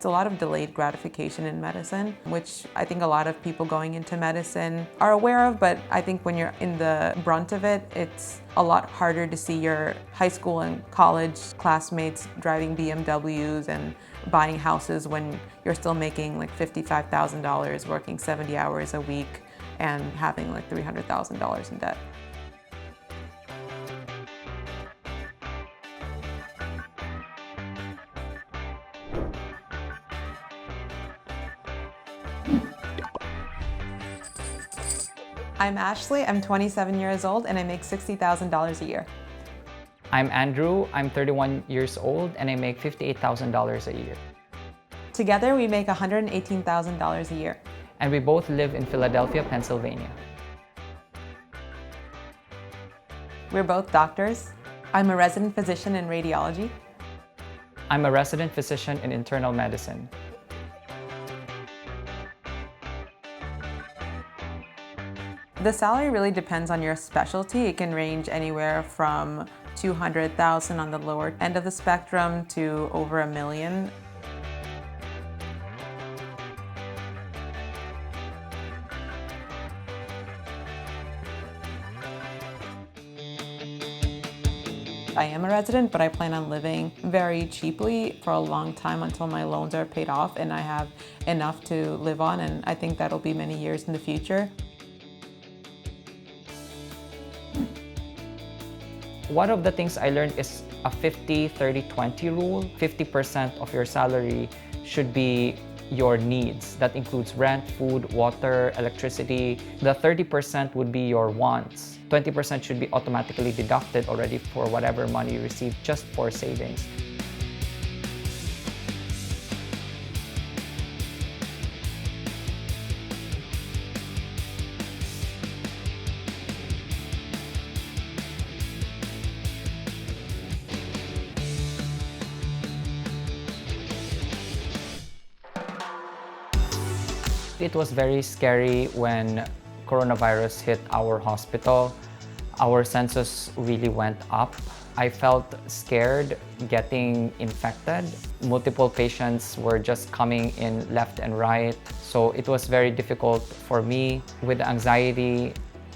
It's a lot of delayed gratification in medicine, which I think a lot of people going into medicine are aware of, but I think when you're in the brunt of it, it's a lot harder to see your high school and college classmates driving BMWs and buying houses when you're still making like $55,000, working 70 hours a week, and having like $300,000 in debt. I'm Ashley, I'm 27 years old, and I make $60,000 a year. I'm Andrew, I'm 31 years old, and I make $58,000 a year. Together, we make $118,000 a year. And we both live in Philadelphia, Pennsylvania. We're both doctors. I'm a resident physician in radiology. I'm a resident physician in internal medicine. The salary really depends on your specialty. It can range anywhere from $200,000 on the lower end of the spectrum to over $1 million. I am a resident, but I plan on living very cheaply for a long time until my loans are paid off and I have enough to live on, and I think that'll be many years in the future. One of the things I learned is a 50-30-20 rule. 50% of your salary should be your needs. That includes rent, food, water, electricity. The 30% would be your wants. 20% should be automatically deducted already for whatever money you receive just for savings. It was very scary when coronavirus hit our hospital. Our census really went up. I felt scared getting infected. Multiple patients were just coming in left and right. So it was very difficult for me with the anxiety,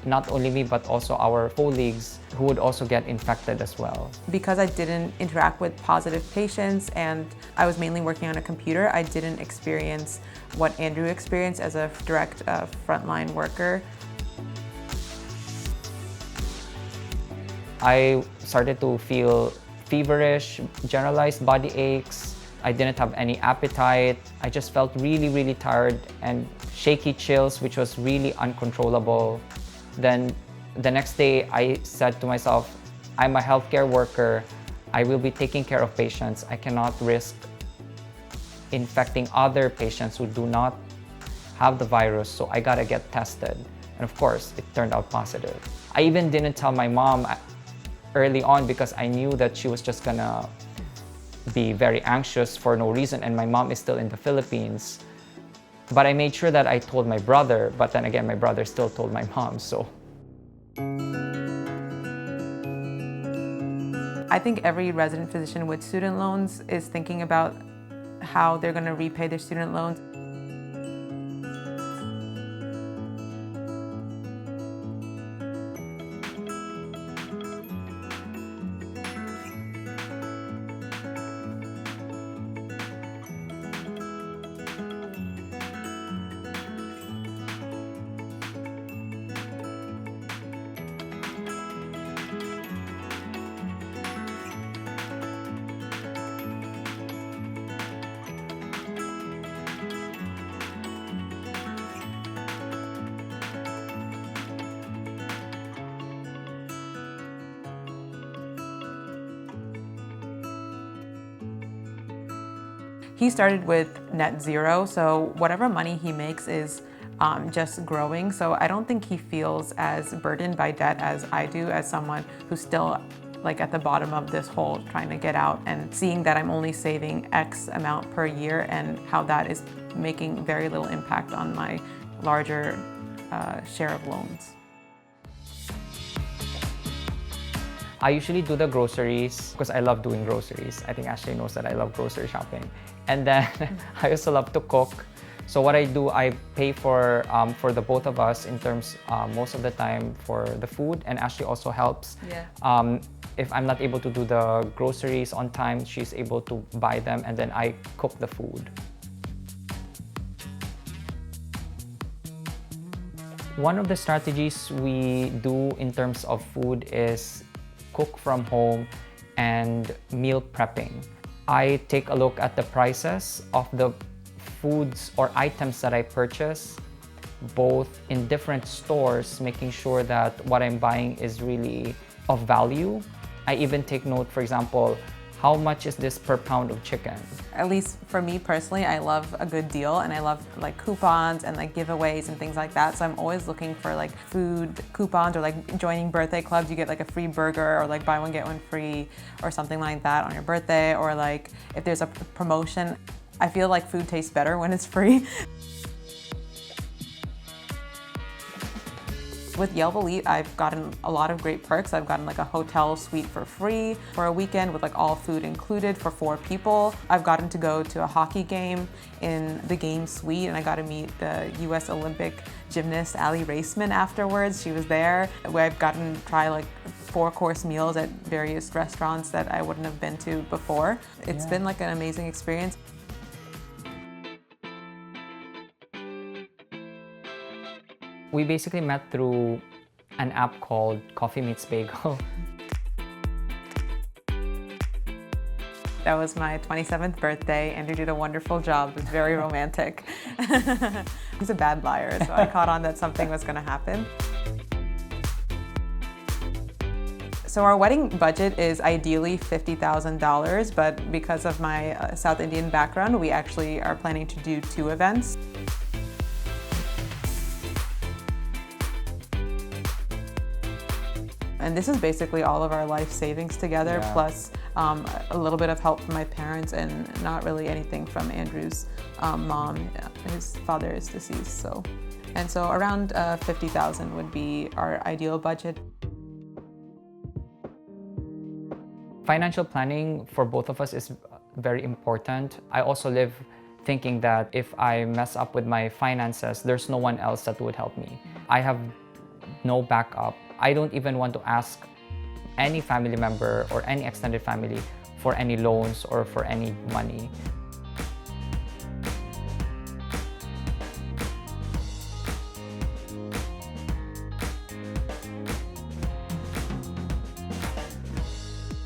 not only me, but also our colleagues who would also get infected as well. Because I didn't interact with positive patients and I was mainly working on a computer, I didn't experience what Andrew experienced as a direct frontline worker. I started to feel feverish, generalized body aches. I didn't have any appetite. I just felt really, really tired and shaky chills, which was really uncontrollable. Then the next day, I said to myself, I'm a healthcare worker. I will be taking care of patients. I cannot risk infecting other patients who do not have the virus, so I gotta get tested. And of course, it turned out positive. I even didn't tell my mom early on because I knew that she was just gonna be very anxious for no reason, and my mom is still in the Philippines. But I made sure that I told my brother, but then again, my brother still told my mom, so. I think every resident physician with student loans is thinking about how they're going to repay their student loans. He started with net zero, so whatever money he makes is just growing. So I don't think he feels as burdened by debt as I do, as someone who's still like at the bottom of this hole trying to get out, and seeing that I'm only saving X amount per year and how that is making very little impact on my larger share of loans. I usually do the groceries because I love doing groceries. I think Ashley knows that I love grocery shopping. And then I also love to cook. So what I do, I pay for the both of us in terms most of the time for the food, and Ashley also helps. Yeah. If I'm not able to do the groceries on time, she's able to buy them, and then I cook the food. One of the strategies we do in terms of food is cook from home and meal prepping. I take a look at the prices of the foods or items that I purchase, both in different stores, making sure that what I'm buying is really of value. I even take note, for example, how much is this per pound of chicken? At least for me personally, I love a good deal, and I love like coupons and like giveaways and things like that. So I'm always looking for like food coupons, or like joining birthday clubs. You get like a free burger, or like buy one get one free, or something like that on your birthday. Or like if there's a promotion, I feel like food tastes better when it's free. With Yelp Elite, I've gotten a lot of great perks. I've gotten like a hotel suite for free for a weekend with like all food included for 4 people. I've gotten to go to a hockey game in the game suite, and I got to meet the US Olympic gymnast Ali Raceman afterwards. She was there. I've gotten to try like 4-course meals at various restaurants that I wouldn't have been to before. It's been like an amazing experience. We basically met through an app called Coffee Meets Bagel. That was my 27th birthday. Andrew did a wonderful job. It was very romantic. He's a bad liar, so I caught on that something was going to happen. So our wedding budget is ideally $50,000, but because of my South Indian background, we actually are planning to do 2 events. And this is basically all of our life savings together, plus a little bit of help from my parents, and not really anything from Andrew's mom. His father is deceased, so. And so around 50,000 would be our ideal budget. Financial planning for both of us is very important. I also live thinking that if I mess up with my finances, there's no one else that would help me. I have no backup. I don't even want to ask any family member or any extended family for any loans or for any money.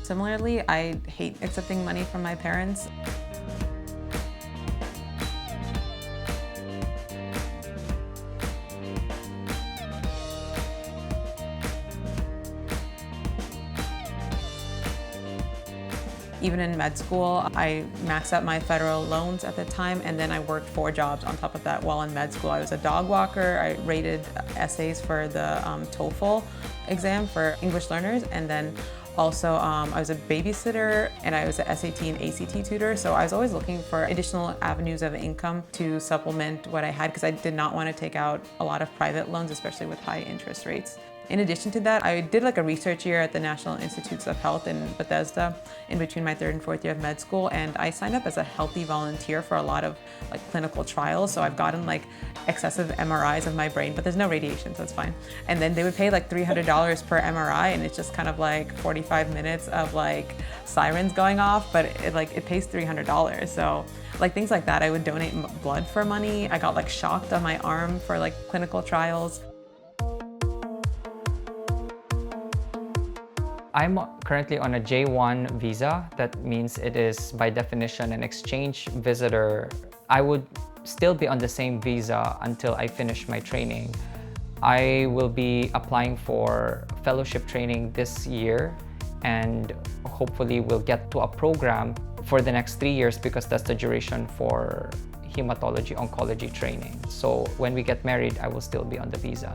Similarly, I hate accepting money from my parents. Even in med school, I maxed out my federal loans at the time, and then I worked 4 jobs on top of that while in med school. I was a dog walker, I rated essays for the TOEFL exam for English learners, and then also I was a babysitter, and I was an SAT and ACT tutor, so I was always looking for additional avenues of income to supplement what I had, because I did not want to take out a lot of private loans, especially with high interest rates. In addition to that, I did like a research year at the National Institutes of Health in Bethesda in between my 3rd and 4th year of med school, and I signed up as a healthy volunteer for a lot of like clinical trials. So I've gotten like excessive MRIs of my brain, but there's no radiation, so it's fine. And then they would pay like $300 per MRI, and it's just kind of like 45 minutes of like sirens going off, but it pays $300. So like things like that, I would donate blood for money. I got like shocked on my arm for like clinical trials. I'm currently on a J1 visa. That means it is by definition an exchange visitor. I would still be on the same visa until I finish my training. I will be applying for fellowship training this year, and hopefully we'll get to a program for the next 3 years, because that's the duration for hematology oncology training. So when we get married, I will still be on the visa.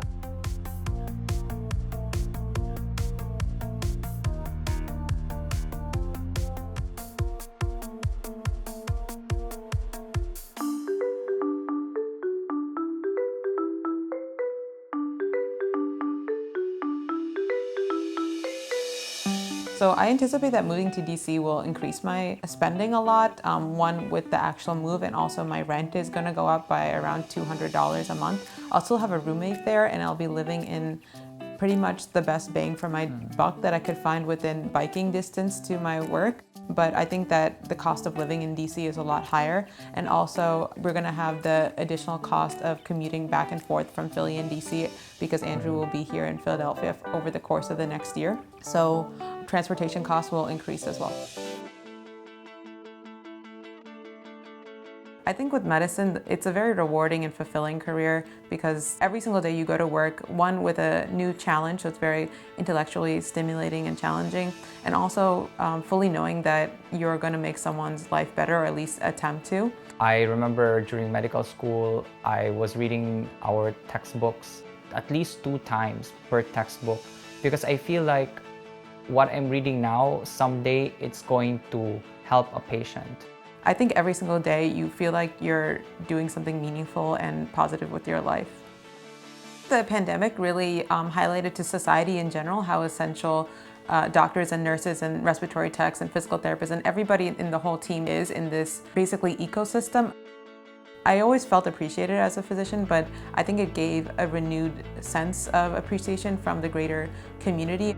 So I anticipate that moving to DC will increase my spending a lot. One, with the actual move, and also my rent is gonna go up by around $200 a month. I'll still have a roommate there, and I'll be living in pretty much the best bang for my buck that I could find within biking distance to my work. But I think that the cost of living in DC is a lot higher. And also we're gonna have the additional cost of commuting back and forth from Philly and DC because Andrew will be here in Philadelphia over the course of the next year. So transportation costs will increase as well. I think with medicine, it's a very rewarding and fulfilling career because every single day you go to work, one, with a new challenge, so it's very intellectually stimulating and challenging, and also fully knowing that you're going to make someone's life better, or at least attempt to. I remember during medical school, I was reading our textbooks at least 2 times per textbook because I feel like what I'm reading now, someday it's going to help a patient. I think every single day you feel like you're doing something meaningful and positive with your life. The pandemic really highlighted to society in general how essential doctors and nurses and respiratory techs and physical therapists and everybody in the whole team is in this basically ecosystem. I always felt appreciated as a physician, but I think it gave a renewed sense of appreciation from the greater community.